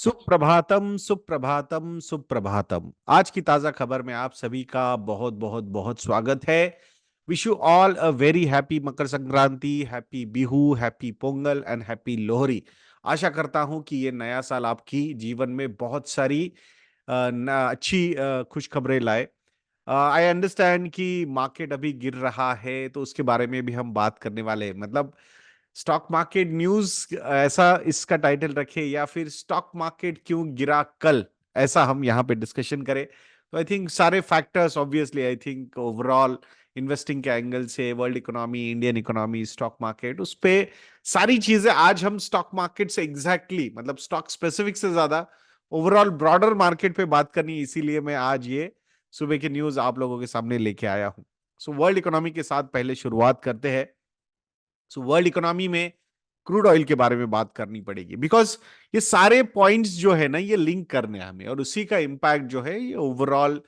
सुप्रभातम सुप्रभातम सुप्रभातम। आज की ताजा खबर में आप सभी का बहुत बहुत बहुत स्वागत है। Wish you all a very happy Makar Sankranti, happy Bihu, happy Pongal and happy Lohri. आशा करता हूं कि ये नया साल आपकी जीवन में बहुत सारी अच्छी खुशखबरें लाए। आई अंडरस्टैंड कि मार्केट अभी गिर रहा है, तो उसके बारे में भी हम बात करने वाले हैं। मतलब स्टॉक मार्केट न्यूज ऐसा इसका टाइटल रखे, या फिर स्टॉक मार्केट क्यों गिरा कल, ऐसा हम यहाँ पे डिस्कशन करें। तो आई थिंक सारे factors obviously, I think overall investing के एंगल से world economy, Indian economy, stock market, उस पे सारी चीजें आज हम स्टॉक मार्केट से मतलब स्टॉक स्पेसिफिक से ज्यादा ओवरऑल ब्रॉडर मार्केट पे बात करनी है। इसीलिए मैं आज ये सुबह की न्यूज आप लोगों के सामने लेके आया हूं। सो वर्ल्ड इकोनॉमी के साथ पहले शुरुआत करते हैं। सो वर्ल्ड इकोनॉमी में क्रूड ऑयल के बारे में बात करनी पड़ेगी, बिकॉज ये सारे पॉइंट्स जो है ना, ये लिंक करने हैं हमें, और उसी का इम्पैक्ट जो है ये ओवरऑल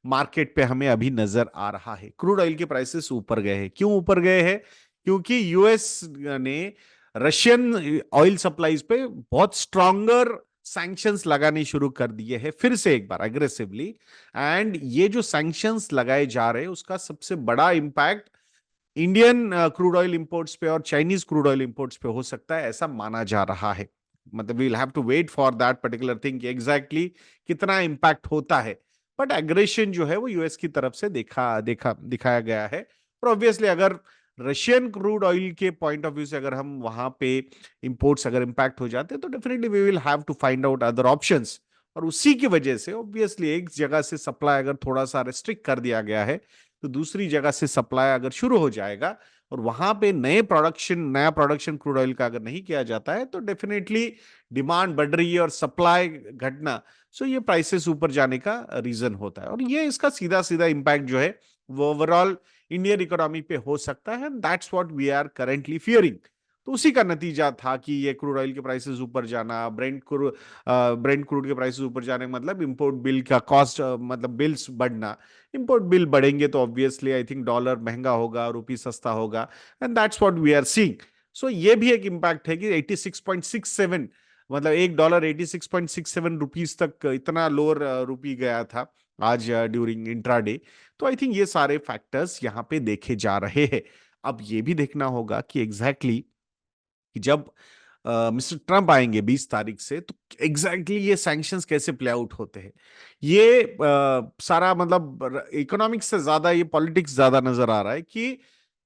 मार्केट पे हमें अभी नजर आ रहा है। क्रूड ऑयल के प्राइसेस ऊपर गए हैं। क्यों ऊपर गए हैं? क्योंकि यूएस ने रशियन ऑयल सप्लाईज पे बहुत स्ट्रॉन्गर सैंक्शंस लगाने शुरू कर दिए हैं, फिर से एक बार अग्रेसिवली। एंड ये जो सैंक्शंस लगाए जा रहे हैं, उसका सबसे बड़ा impact Indian crude oil imports पे और चाइनीज क्रूड ऑयल इंपोर्ट्स पे हो सकता है, ऐसा माना जा रहा है। मतलब we'll have to wait for that particular thing कि एग्जैक्टली कितना इंपैक्ट होता है। बट एग्रेशन जो है वो यूएस की तरफ से दिखाया गया है। और ऑब्वियसली अगर रशियन क्रूड ऑयल के पॉइंट ऑफ व्यू से अगर हम वहां पे इंपोर्ट्स अगर इंपैक्ट हो जाते हैं, तो definitely we will have to find out other options. और उसी की वजह से ऑब्वियसली एक जगह से सप्लाई अगर थोड़ा सा रिस्ट्रिक्ट कर दिया गया है, तो दूसरी जगह से सप्लाई अगर शुरू हो जाएगा और वहां पे नया प्रोडक्शन क्रूड ऑयल का अगर नहीं किया जाता है, तो डेफिनेटली डिमांड बढ़ रही है और सप्लाई घटना, सो ये प्राइसेस ऊपर जाने का रीजन होता है। और ये इसका सीधा सीधा इंपैक्ट जो है वो ओवरऑल इंडियन इकोनॉमी पे हो सकता है। That's what we are currently fearing. तो उसी का नतीजा था कि ये क्रूड ऑयल के प्राइसेस ऊपर जाना, ब्रेंट क्रूड के प्राइसेस ऊपर जाने, मतलब इंपोर्ट बिल का कॉस्ट, मतलब बिल्स बढ़ना। इंपोर्ट बिल बढ़ेंगे तो ऑब्वियसली आई थिंक डॉलर महंगा होगा, रुपी सस्ता होगा, and that's what we are seeing. So ये भी एक इंपैक्ट है कि 86.67, मतलब $1 86.67 रुपीस तक इतना लोअर रुपी गया था आज ड्यूरिंग इंट्राडे। तो आई थिंक ये सारे फैक्टर्स यहाँ पे देखे जा रहे हैं। अब ये भी देखना होगा कि एग्जैक्टली कि जब मिस्टर ट्रंप आएंगे 20 तारीख से, तो एग्जैक्टली ये सैंक्शंस कैसे प्ले आउट होते हैं। ये सारा मतलब इकोनॉमिक्स से ज्यादा ये पॉलिटिक्स ज्यादा नजर आ रहा है कि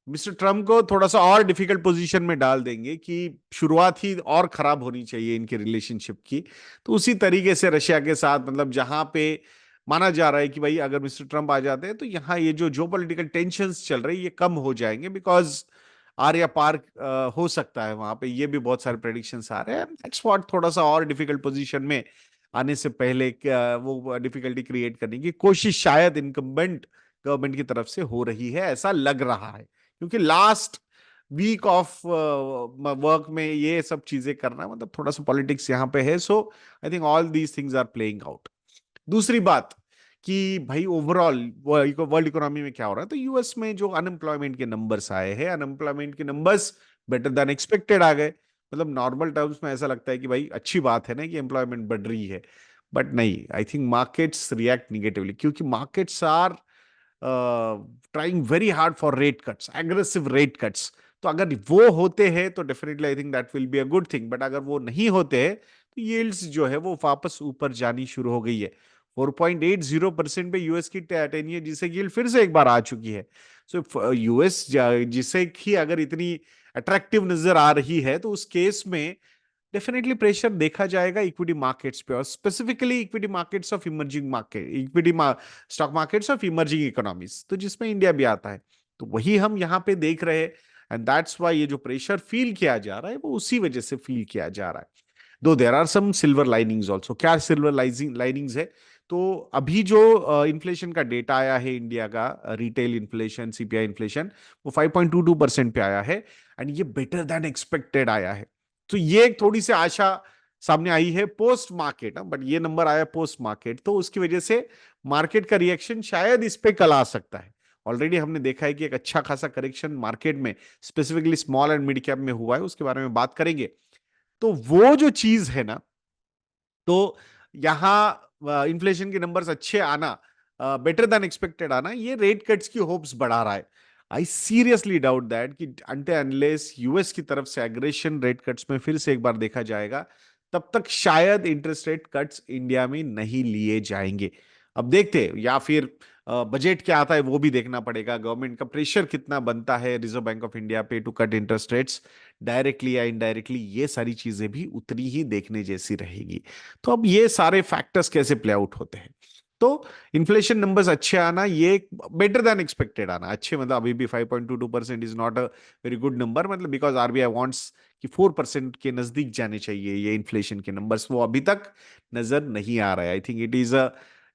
मिस्टर ट्रम्प को थोड़ा सा और डिफिकल्ट पोजीशन में डाल देंगे कि शुरुआत ही और खराब होनी चाहिए इनके रिलेशनशिप की। तो उसी तरीके से रशिया के साथ, मतलब जहां पे माना जा रहा है कि भाई अगर मिस्टर ट्रम्प आ जाते हैं, तो यहाँ ये जो पॉलिटिकल टेंशंस चल रही है ये कम हो जाएंगे, बिकॉज आर्या पार्क हो सकता है वहां पे। ये भी बहुत सारे प्रेडिक्शंस आ रहे हैं। दैट्स व्हाट थोड़ा सा और डिफिकल्ट पोजीशन में आने से पहले वो डिफिकल्टी क्रिएट करने की कोशिश शायद इनकम्बेंट गवर्नमेंट की तरफ से हो रही है, ऐसा लग रहा है। क्योंकि लास्ट वीक ऑफ वर्क में ये सब चीजें करना, मतलब थोड़ा सा पॉलिटिक्स यहाँ पे है। So I think all these things are playing out. दूसरी बात कि भाई ओवरऑल वर्ल्ड इकोनॉमी में क्या हो रहा है, तो यूएस में जो अनएम्प्लॉयमेंट के नंबर्स आए हैं, अनएम्प्लॉयमेंट के नंबर्स बेटर देन एक्सपेक्टेड आ गए। मतलब नॉर्मल टर्म्स में ऐसा लगता है कि भाई अच्छी बात है ना कि एम्प्लॉयमेंट बढ़ रही है। बट नहीं, I think markets react negatively, क्योंकि markets are trying very hard for rate cuts, aggressive rate cuts. तो अगर वो होते हैं तो definitely I think that will be a good thing. But अगर वो नहीं होते हैं, तो यील्ड्स जो है वो वापस ऊपर जानी शुरू हो गई है। 4.80% पे यूएस की 10 ईयर जिसे यील्ड फिर से एक बार आ चुकी है। सो यूएस जिसे की अगर इतनी अट्रैक्टिव नजर आ रही है, तो उस केस में डेफिनेटली प्रेशर देखा जाएगा इक्विटी मार्केट्स पे, और specifically equity markets of emerging market, stock markets of emerging economies, तो जिसमें इंडिया भी आता है। तो वही हम यहाँ पे देख रहे हैं। एंड दैट्स वाई ये जो प्रेशर फील किया जा रहा है वो उसी वजह से फील किया जा रहा है। Though there are some silver linings also. क्या सिल्वर लाइनिंग्स है? तो अभी जो इन्फ्लेशन का डेटा आया है इंडिया का, रिटेल इन्फ्लेशन, सीपीआई इन्फ्लेशन, वो 5.22% पे आया है। एंड ये बेटर देन एक्सपेक्टेड आया है। तो ये एक थोड़ी सी आशा सामने आई है पोस्ट मार्केट। बट ये नंबर आया पोस्ट मार्केट, तो उसकी वजह से मार्केट का रिएक्शन शायद इस पे कल आ सकता है। ऑलरेडी हमने देखा है कि एक अच्छा खासा करेक्शन मार्केट में specifically small and mid cap में हुआ है, उसके बारे में बात करेंगे। तो वो जो चीज है ना, तो यहाँ इन्फ्लेशन के नंबर्स अच्छे आना, बेटर देन एक्सपेक्टेड आना, ये रेट कट्स की होप्स बढ़ा रहा है। आई सीरियसली डाउट दैट कि अनटिल अनलेस यूएस की तरफ से एग्रेशन रेट कट्स में फिर से एक बार देखा जाएगा, तब तक शायद इंटरेस्ट रेट कट्स इंडिया में नहीं लिए जाएंगे। अब देखते हैं, या फिर बजट क्या आता है वो भी देखना पड़ेगा, गवर्नमेंट का प्रेशर कितना बनता है रिजर्व बैंक ऑफ इंडिया पे to cut interest rates directly या इनडायरेक्टली, ये सारी चीजें भी उतनी ही देखने जैसी रहेगी। तो अब ये सारे फैक्टर्स कैसे प्ले आउट होते हैं, तो इन्फ्लेशन नंबर्स अच्छे आना, ये बेटर देन एक्सपेक्टेड आना, अच्छे मतलब अभी भी 5.22% is not a very good number, मतलब बिकॉज आरबीआई वांट्स कि 4% के नजदीक जाने चाहिए ये इन्फ्लेशन के नंबर्स, वो अभी तक नजर नहीं आ रहा है। I think it is a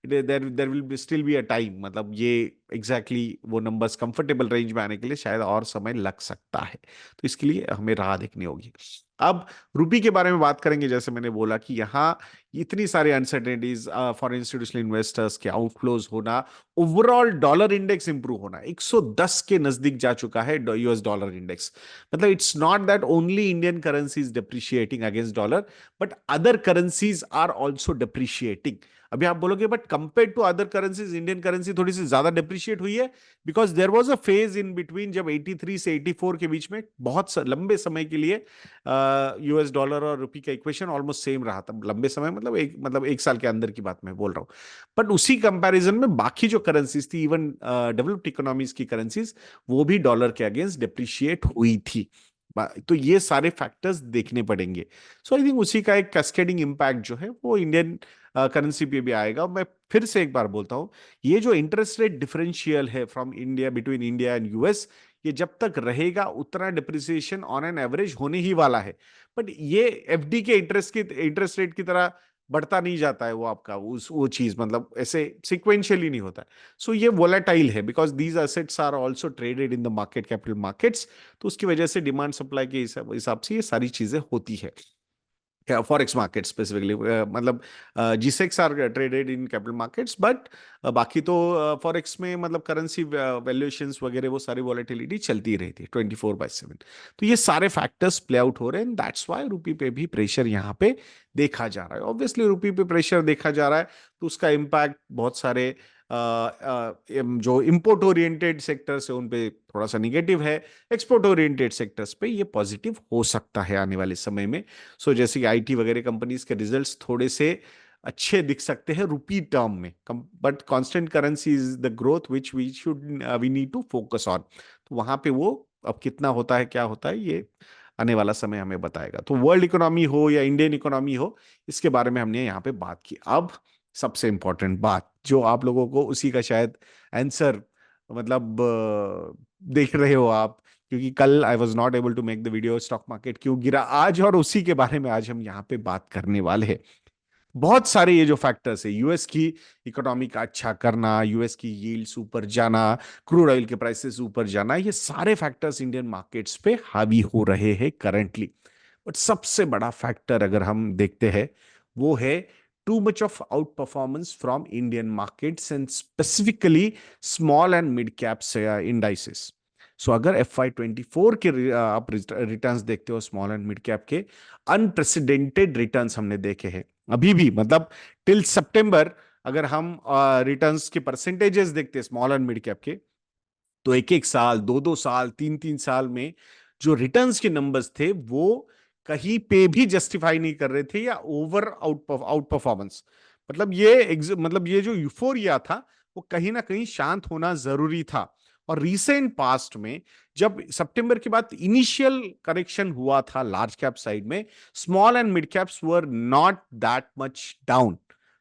there will be still be a time, मतलब ये एग्जैक्टली exactly वो नंबर्स कंफर्टेबल रेंज में आने के लिए शायद और समय लग सकता है, तो इसके लिए हमें राह देखनी होगी। अब रुपी के बारे में बात करेंगे, जैसे मैंने बोला कि यहाँ इतनी सारी अनसर्टेनिटीज, फॉर इंस्टीट्यूशनल इन्वेस्टर्स के आउटफ्लोज होना, ओवरऑल डॉलर इंडेक्स इंप्रूव होना, 110 के नजदीक जा चुका है यूएस डॉलर इंडेक्स। मतलब it's not that only Indian currency is depreciating against dollar, but other currencies are also depreciating. अभी आप बोलोगे but compare to other currencies Indian currency थोड़ी सी ज्यादा डिप्रिशिएट हुई है, because there was a phase in between जब 83 से 84 के बीच में बहुत लंबे समय के लिए यूएस डॉलर और रुपी का इक्वेशन ऑलमोस्ट सेम रहा था। लंबे समय मतलब एक साल के अंदर की बात मैं बोल रहा हूं। बट उसी कंपैरिजन में बाकी जो करेंसीज थी, इवन डेवलप्ड इकोनॉमीज की करेंसीज, वो भी डॉलर के अगेंस्ट डिप्रिशिएट हुई थी। तो ये सारे फैक्टर्स देखने पड़ेंगे। सो आई थिंक उसी का एक कैस्केडिंग इम्पैक्ट जो है वो इंडियन करेंसी पे भी आएगा। मैं फिर से एक बार बोलता हूं, ये जो इंटरेस्ट रेट डिफरेंशियल है from India, between India and US, ये जब तक रहेगा उतना डिप्रिसिएशन ऑन एन एवरेज होने ही वाला है। बट ये एफडी के इंटरेस्ट रेट की तरह बढ़ता नहीं जाता है, वो आपका वो चीज मतलब ऐसे सिक्वेंशियली नहीं होता है। सो ये वोलेटाइल है, because these assets are also traded in the market, capital markets. तो उसकी वजह से डिमांड सप्लाई के हिसाब से ये सारी चीजें होती है। फॉरेक्स मार्केट स्पेसिफिकली, मतलब Gsecs are traded in capital markets, but बाकी तो फॉरेक्स में मतलब करेंसी वैल्यूएशंस वगैरह वो सारी वॉलेटिलिटी चलती रहती है 24/7। तो ये सारे फैक्टर्स प्ले आउट हो रहे हैं, दैट्स वाई रुपी पे भी प्रेशर यहाँ पे देखा जा रहा है। ऑब्वियसली रुपी पे प्रेशर देखा जा रहा है, तो उसका इम्पैक्ट बहुत सारे जो इंपोर्ट ओरिएंटेड सेक्टर्स है उन पे थोड़ा सा निगेटिव है, एक्सपोर्ट ओरिएंटेड सेक्टर्स पे ये पॉजिटिव हो सकता है आने वाले समय में। सो जैसे कि आईटी वगैरह कंपनीज के रिजल्ट्स थोड़े से अच्छे दिख सकते हैं रुपी टर्म में, but constant currency is the growth which we need to focus on. तो वहां पे वो अब कितना होता है क्या होता है ये आने वाला समय हमें बताएगा। तो वर्ल्ड इकोनॉमी हो या इंडियन इकोनॉमी हो, इसके बारे में हमने यहाँ पे बात की। अब सबसे इंपॉर्टेंट बात जो आप लोगों को उसी का शायद आंसर मतलब देख रहे हो आप, क्योंकि कल I was not able to make the video stock market क्यों गिरा आज, और उसी के बारे में आज हम यहाँ पे बात करने वाले हैं। बहुत सारे ये जो फैक्टर्स है, यूएस की इकोनॉमी का अच्छा करना, यूएस की यील्ड्स ऊपर जाना, क्रूड ऑयल के प्राइसेस ऊपर जाना, ये सारे फैक्टर्स इंडियन मार्केट्स पे हावी हो रहे हैं करंटली। बट सबसे बड़ा फैक्टर अगर हम देखते हैं वो है too much of outperformance from Indian markets and specifically small and mid caps indices. So अगर FY24 के आप रिटर्न्स देखते हो स्मॉल एंड मिड कैप के, अनप्रेसिडेंटेड रिटर्न्स हमने देखे हैं अभी भी, मतलब टिल सितंबर। अगर हम रिटर्न्स के परसेंटेजेस देखते हैं स्मॉल एंड मिड कैप के, तो एक एक साल, दो दो साल, तीन तीन साल में जो रिटर्न्स के नंबर्स थे वो कहीं पे भी जस्टिफाई नहीं कर रहे थे, या ओवर आउट परफॉर्मेंस। मतलब ये जो यूफोरिया था वो कहीं ना कहीं शांत होना जरूरी था। और रीसेंट पास्ट में जब सितंबर के बाद इनिशियल करेक्शन हुआ था लार्ज कैप साइड में, small and mid caps were not that much down.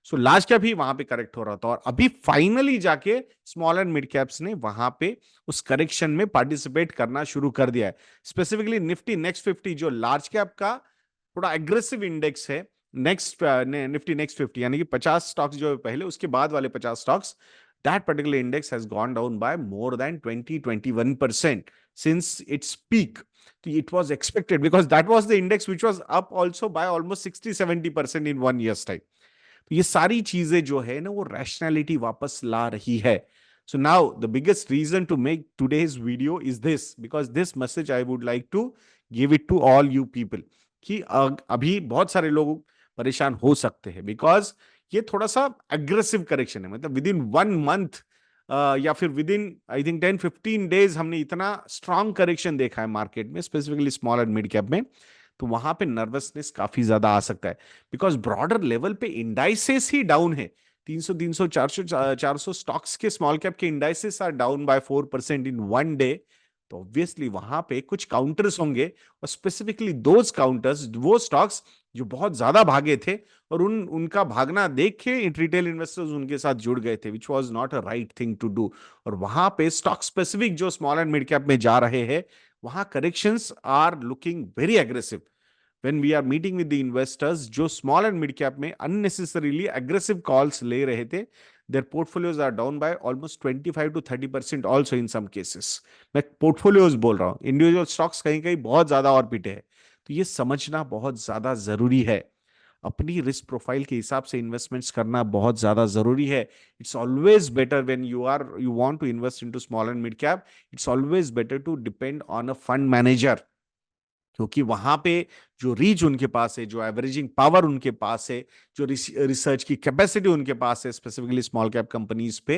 So large cap ही वहां पे करेक्ट हो रहा था, और अभी फाइनली जाके स्मॉल एंड मिड कैप्स ने वहां पे उस करेक्शन में पार्टिसिपेट करना शुरू कर दिया है। स्पेसिफिकली निफ्टी नेक्स्ट 50 जो लार्ज कैप का थोड़ा एग्रेसिव इंडेक्स है, निफ्टी नेक्स्ट 50 यानी कि 50 स्टॉक्स जो है पहले, उसके बाद वाले 50 stocks, that particular index has gone down by more than 20-21% since its peak. It was expected because that was the index which was up also by almost 60-70% in 1 year's time. तो ये सारी चीजें जो है ना वो रैशनैलिटी वापस ला रही है। So now the biggest reason to make today's video is this, because this message I would like to give it to all you people कि अभी बहुत सारे लोग परेशान हो सकते हैं, बिकॉज ये थोड़ा सा एग्रेसिव करेक्शन है। मतलब विद इन 1 मंथ या फिर with in I think 10-15 days हमने इतना स्ट्रांग करेक्शन देखा है मार्केट में, specifically small and mid cap में। तो वहां पे नर्वसनेस काफी ज्यादा आ सकता है, बिकॉज ब्रॉडर लेवल पे इंडाइसेस ही डाउन है। 300 400 स्टॉक्स के, स्मॉल कैप के indices are down by 4% in 1 day. तो ऑब्वियसली वहां पे कुछ काउंटर्स होंगे, और स्पेसिफिकली दोज काउंटर्स, वो स्टॉक्स जो बहुत ज्यादा भागे थे, और उनका भागना देख के रिटेल इन्वेस्टर्स उनके साथ जुड़ गए थे, which was not a right thing to do. और वहां पे स्टॉक स्पेसिफिक जो स्मॉल एंड मिड कैप में जा रहे हैं, वहां corrections are looking very aggressive. when we are meeting with the investors जो स्मॉल एंड मिड कैप में अननेसेसरीली एग्रेसिव कॉल्स ले रहे थे, their portfolios are down by almost 25 to 30% also in some cases। मैं पोर्टफोलियोज बोल रहा हूं, individual stocks कहीं कहीं बहुत ज्यादा और पिटे हैं। तो ये समझना बहुत ज्यादा जरूरी है। अपनी रिस्क प्रोफाइल के हिसाब से इन्वेस्टमेंट्स करना बहुत ज्यादा जरूरी है। It's always better when you want to invest into small and mid cap, it's always better to depend on a fund manager. क्योंकि वहां पे जो रीच उनके पास है, जो एवरेजिंग पावर उनके पास है, जो रिसर्च की कैपेसिटी उनके पास है, स्पेसिफिकली स्मॉल कैप कंपनीज पे,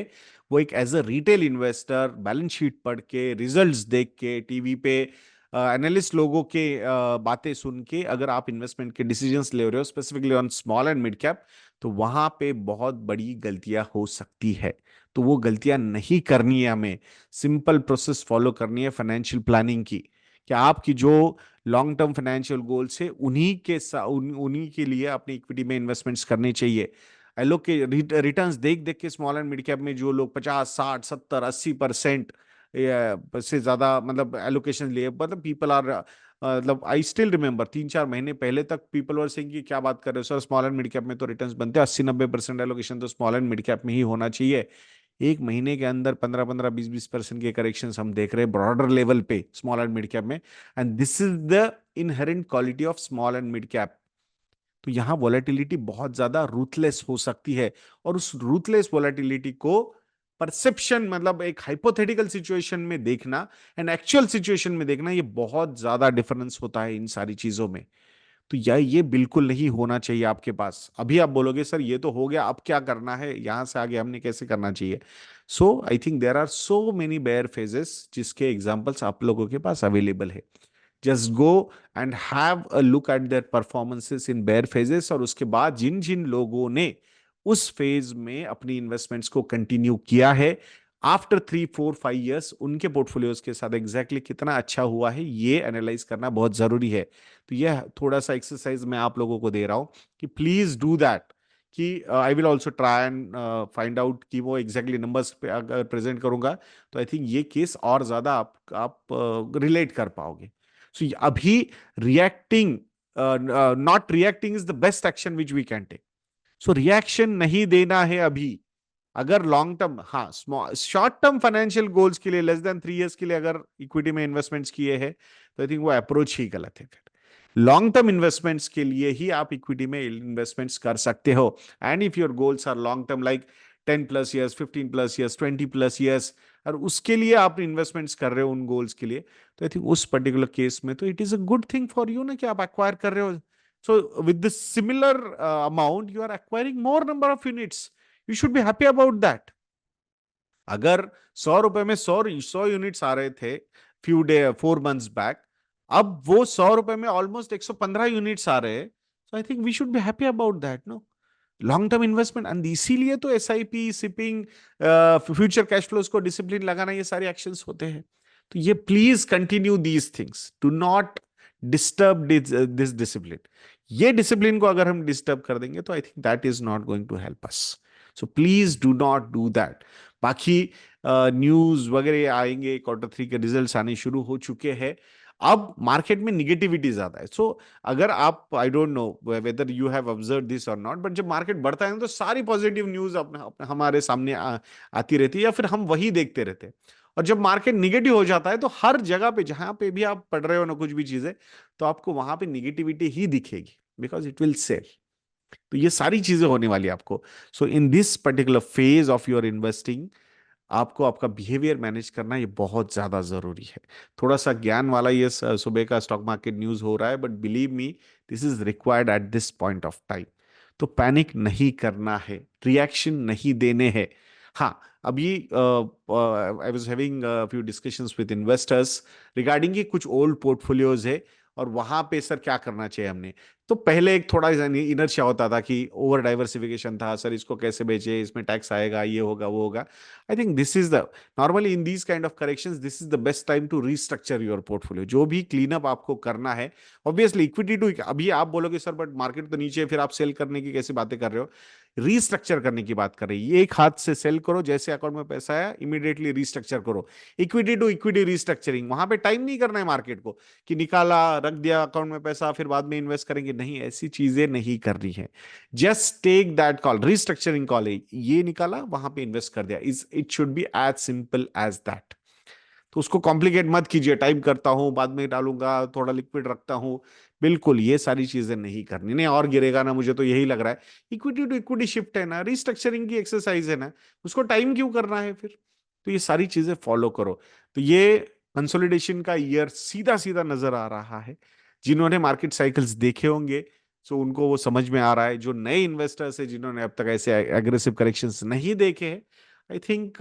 वो एक as a retail investor balance sheet पढ़ के, रिजल्ट्स देख के, टीवी पे एनालिस्ट लोगों के बातें सुन के अगर आप इन्वेस्टमेंट के डिसीजंस ले रहे हो, specifically on small and mid cap, तो वहां पे बहुत बड़ी गलतियां हो सकती है। तो वो गलतियां नहीं करनी है हमें। सिंपल प्रोसेस फॉलो करनी है फाइनेंशियल प्लानिंग की, कि आपकी जो लॉन्ग टर्म फाइनेंशियल गोल्स है, उन्हीं के लिए अपनी इक्विटी में इन्वेस्टमेंट्स करने चाहिए। लोग के रिटर्न्स देख देख के स्मॉल एंड मिड कैप में जो लोग 50 60 70 80% से ज्यादा मतलब एलोकेशन लिए, मतलब पीपल आर, मतलब आई स्टिल रिमेंबर 3-4 महीने पहले तक पीपल वर सेइंग कि क्या बात कर रहे हो sir, small and mid cap में तो रिटर्न्स बनते हैं, 80-90% एलोकेशन तो स्मॉल एंड मिड कैप में ही होना चाहिए। एक महीने के अंदर 15-15 20-20% के करेक्शन हम देख रहे हैं ब्रॉडर लेवल पे स्मॉल एंड मिड कैप में। And this is the inherent quality of small and mid cap. तो यहां वॉलेटिलिटी बहुत ज्यादा रूथलेस हो सकती है, और उस रूथलेस वॉलेटिलिटी को परसेप्शन, मतलब एक हाइपोथेटिकल सिचुएशन में देखना एंड एक्चुअल सिचुएशन में देखना, ये बहुत ज्यादा डिफरेंस होता है इन सारी चीजों में। तो ये बिल्कुल नहीं होना चाहिए आपके पास। अभी आप बोलोगे सर ये तो हो गया, अब क्या करना है, यहां से आगे हमने कैसे करना चाहिए? So I think there are so many bear phases जिसके एग्जांपल्स आप लोगों के पास अवेलेबल है। Just go and have a look at their performances in bear phases, और उसके बाद जिन जिन लोगों ने उस फेज में अपनी इन्वेस्टमेंट्स को कंटिन्यू किया है, आफ्टर 3 4 5 ईयर्स उनके पोर्टफोलियोज के साथ एग्जैक्टली कितना अच्छा हुआ है, ये एनालाइज करना बहुत जरूरी है। तो यह थोड़ा सा एक्सरसाइज मैं आप लोगों को दे रहा हूं कि प्लीज डू दैट। कि I will also try and find out कि वो एग्जैक्टली नंबर्स पे अगर प्रेजेंट करूंगा, तो आई थिंक ये केस और ज्यादा आप रिलेट कर पाओगे। सो अभी reacting, not reacting is the best action which we can take. So reaction नहीं देना है अभी। अगर लॉन्ग टर्म, हाँ, small short term financial goals के लिए लेस देन 3 इयर्स के लिए अगर इक्विटी में इन्वेस्टमेंट्स किए हैं, तो आई थिंक वो अप्रोच ही गलत है। फिर लॉन्ग टर्म इन्वेस्टमेंट्स के लिए ही आप इक्विटी में इन्वेस्टमेंट्स कर सकते हो। And if your goals are long term, like 10 plus years, 15 plus years, 20 plus years, और उसके लिए आप इन्वेस्टमेंट्स कर रहे हो उन गोल्स के लिए, तो आई थिंक उस पर्टिकुलर केस में तो it is a good thing for you ना, कि आप एक्वायर कर रहे हो। So with the similar amount you are acquiring more number of units, you should be happy about that. अगर 100 रुपए में 100 यूनिट्स आ रहे थे फ्यू डे 4 मंथ्स बैक, अब वो 100 रुपए में ऑलमोस्ट 115 यूनिट्स आ रहे हैं। So I think we should be happy about that, no? Long term investment, and इसीलिए तो SIP, sipping, future cash flows को डिसिप्लिन लगाना, ये सारे एक्शंस होते हैं। तो ये please continue these things, do not disturb this discipline. ये डिसिप्लिन को अगर हम डिस्टर्ब कर देंगे, तो I think that is not going to help us. So please do not do that. बाकी न्यूज वगैरह आएंगे, Q3 के रिजल्ट्स आने शुरू हो चुके हैं। अब मार्केट में निगेटिविटी ज्यादा है। सो अगर आप, I don't know whether you have observe this और नॉट, बट जब मार्केट बढ़ता है ना, तो सारी पॉजिटिव न्यूज अपने हमारे सामने आती रहती है, या फिर हम वही देखते रहते हैं। और जब मार्केट निगेटिव हो जाता है, तो हर जगह पे जहां पे भी आप पढ़ रहे हो ना कुछ भी चीजें, तो आपको वहां पे निगेटिविटी ही दिखेगी, बिकॉज इट विल सेल। तो ये सारी चीजें होने वाली है आपको। So in this particular phase of your investing, आपको आपका बिहेवियर मैनेज करना ये बहुत ज्यादा जरूरी है। थोड़ा सा ज्ञान वाला ये सुबह का स्टॉक मार्केट न्यूज हो रहा है, but believe me, this is required at this point of time. तो पैनिक नहीं करना है, रिएक्शन नहीं देने हैं। हाँ, अभी I was having few discussions with investors regarding कि कुछ ओल्ड पोर्टफोलियोज है, और वहां पे सर क्या करना चाहिए हमने। तो पहले एक थोड़ा इनर्शिया होता था कि ओवर डाइवर्सिफिकेशन था, सर इसको कैसे बेचे, इसमें टैक्स आएगा, ये होगा वो होगा। I think this is the normally in these kind of corrections this is the best time to restructure your portfolio. जो भी क्लीन अप आपको करना है, ऑब्वियसली इक्विटी टू, अभी आप बोलोगे सर बट मार्केट तो नीचे है, फिर आप सेल करने की कैसी बातें कर रहे हो। रीस्ट्रक्चर करने की बात कर रही है, ये एक हाथ से सेल करो, जैसे अकाउंट में पैसा आया इमीडिएटली रीस्ट्रक्चर करो। इक्विटी टू इक्विटी रीस्ट्रक्चरिंग, वहां पे टाइम नहीं करना है मार्केट को कि निकाला रख दिया अकाउंट में पैसा फिर बाद में इन्वेस्ट करेंगे, नहीं, ऐसी चीजें नहीं करनी है। Just take that call, restructuring call है, ये निकाला वहां पे इन्वेस्ट कर दिया, is it should be as simple as that. तो उसको कॉम्प्लिकेट मत कीजिए, टाइम करता हूं बाद में डालूंगा, थोड़ा लिक्विड रखता हूं। बिल्कुल ये सारी चीजें नहीं करनी, नहीं और गिरेगा ना, मुझे तो यही लग रहा है। इक्विटी टू इक्विटी शिफ्ट है ना, रिस्ट्रक्चरिंग की एक्सरसाइज है ना, उसको टाइम क्यों करना है फिर। तो ये सारी चीजें फॉलो करो। तो ये कंसोलिडेशन का ईयर सीधा सीधा नजर आ रहा है। जिन्होंने मार्केट साइकिल्स देखे होंगे, सो उनको वो समझ में आ रहा है। जो नए इन्वेस्टर्स है जिन्होंने अब तक ऐसे एग्रेसिव करेक्शंस नहीं देखे हैं, I think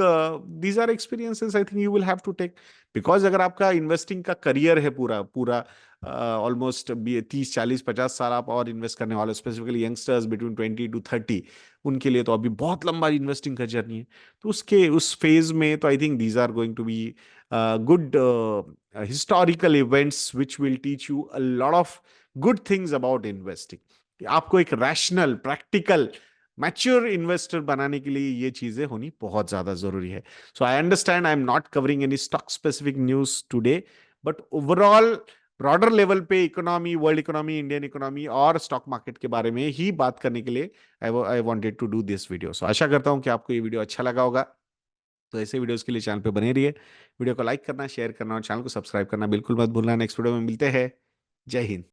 these are experiences I think you will have to take. Because अगर आपका इन्वेस्टिंग का करियर है पूरा पूरा, ऑलमोस्ट 30 40 50 साल आप और इन्वेस्ट करने वाले, स्पेसिफिकली यंगस्टर्स बिटवीन 20 to 30, उनके लिए तो अभी बहुत लंबा इन्वेस्टिंग का जर्नी है। तो उसके उस फेज में तो I think these are going to be good historical events which will teach you a lot of good things about investing. आपको एक रैशनल प्रैक्टिकल मैच्योर इन्वेस्टर बनाने के लिए ये चीजें होनी बहुत ज्यादा जरूरी है। So I understand I am not covering any stock specific news today, but overall broader level पे economy, world economy, Indian economy और स्टॉक मार्केट के बारे में ही बात करने के लिए I wanted to do this video. So आशा करता हूं कि आपको ये वीडियो अच्छा लगा होगा। तो ऐसे वीडियोस के लिए चैनल पे बने रहिए। वीडियो को लाइक करना, शेयर करना और चैनल को सब्सक्राइब करना बिल्कुल मत भूलना। नेक्स्ट वीडियो में मिलते हैं। जय हिंद।